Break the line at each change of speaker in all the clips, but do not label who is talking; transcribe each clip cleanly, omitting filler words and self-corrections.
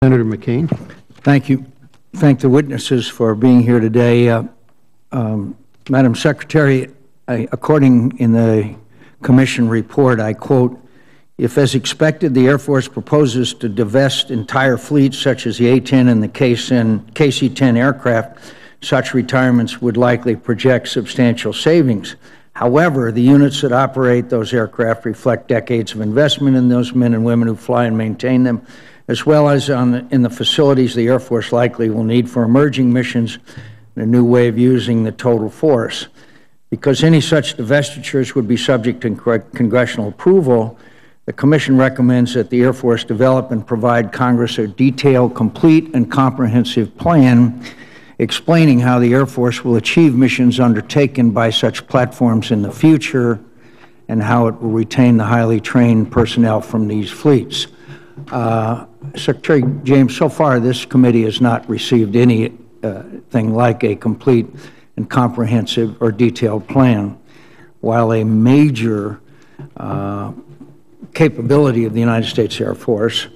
Senator McCain.
Thank you. Thank the witnesses for being here today. Madam Secretary, according in the Commission report, I quote, "If, as expected, the Air Force proposes to divest entire fleets such as the A-10 and the KC-10 aircraft, such retirements would likely project substantial savings. However, the units that operate those aircraft reflect decades of investment in those men and women who fly and maintain them, as well as in the facilities the Air Force likely will need for emerging missions and a new way of using the total force. Because any such divestitures would be subject to congressional approval, the Commission recommends that the Air Force develop and provide Congress a detailed, complete, and comprehensive plan explaining how the Air Force will achieve missions undertaken by such platforms in the future and how it will retain the highly trained personnel from these fleets." Secretary James, so far this committee has not received anything like a complete and comprehensive or detailed plan. While a major capability of the United States Air Force,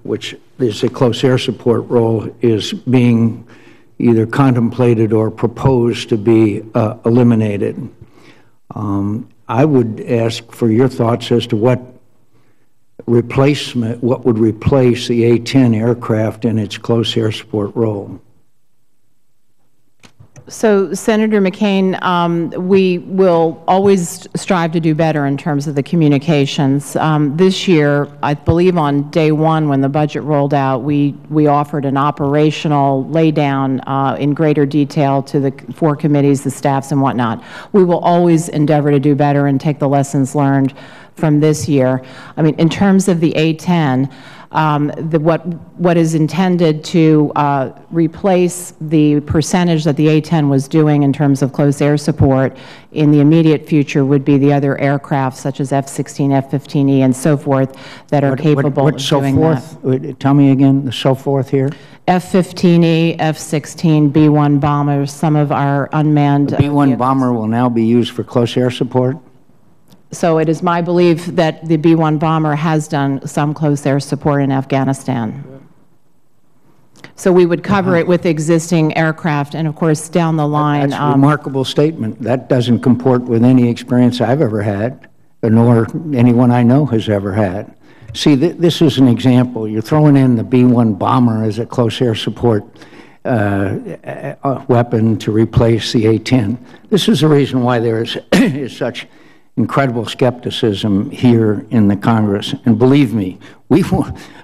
which is a close air support role, is being either contemplated or proposed to be eliminated. I would ask for your thoughts as to what would replace the A-10 aircraft in its close air support role.
So, Senator McCain, we will always strive to do better in terms of the communications. This year, I believe on day one when the budget rolled out, we offered an operational laydown in greater detail to the 4 committees, the staffs, and whatnot. We will always endeavor to do better and take the lessons learned from this year. I mean, in terms of the A-10, what is intended to replace the percentage that the A-10 was doing in terms of close air support in the immediate future would be the other aircraft such as F-16, F-15E, and so forth that are capable of doing that.
Tell me again, the so forth here?
F-15E, F-16, B-1 bombers, some of our unmanned
The B-1 bomber will now be used for close air support?
So it is my belief that the B-1 bomber has done some close air support in Afghanistan. So we would cover it with existing aircraft, and of course down the line.
That's a remarkable statement. That doesn't comport with any experience I've ever had, nor anyone I know has ever had. See, this is an example. You're throwing in the B-1 bomber as a close air support weapon to replace the A-10. This is the reason why there is such incredible skepticism here in the Congress. And believe me,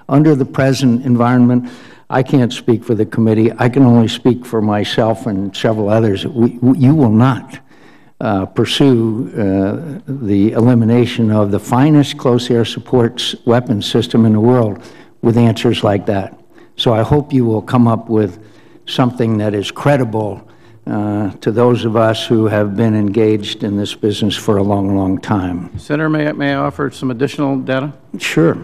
under the present environment, I can't speak for the committee. I can only speak for myself and several others. You will not pursue the elimination of the finest close air support weapons system in the world with answers like that. So I hope you will come up with something that is credible to those of us who have been engaged in this business for a long, long time.
Senator, may I offer some additional data?
Sure.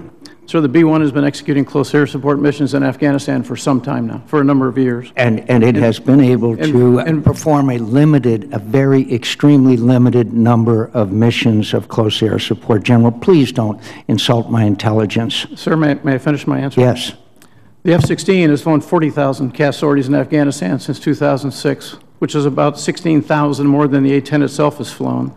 So the B-1 has been executing close air support missions in Afghanistan for some time now, for a number of years.
And it has been able to perform a very extremely limited number of missions of close air support. General, please don't insult my intelligence.
Sir, may I finish my answer?
Yes.
The F-16 has flown 40,000 CAS sorties in Afghanistan since 2006, which is about 16,000 more than the A-10 itself has flown.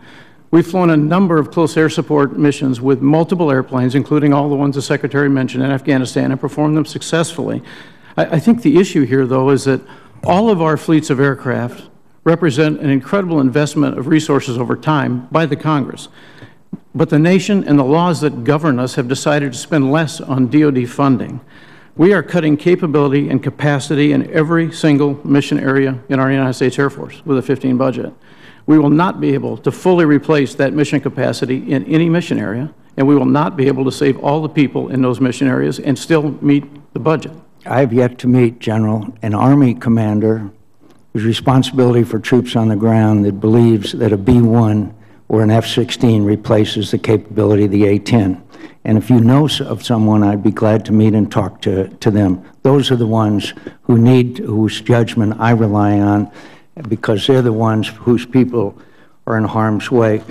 We've flown a number of close air support missions with multiple airplanes, including all the ones the Secretary mentioned in Afghanistan, and performed them successfully. I think the issue here, though, is that all of our fleets of aircraft represent an incredible investment of resources over time by the Congress. But the nation and the laws that govern us have decided to spend less on DoD funding. We are cutting capability and capacity in every single mission area in our United States Air Force with a 15 budget. We will not be able to fully replace that mission capacity in any mission area, and we will not be able to save all the people in those mission areas and still meet the budget.
I have yet to meet, General, an Army commander whose responsibility for troops on the ground that believes that a B-1 or an F-16 replaces the capability of the A-10. And if you know of someone, I'd be glad to meet and talk to them. Those are the ones whose judgment I rely on, because they're the ones whose people are in harm's way.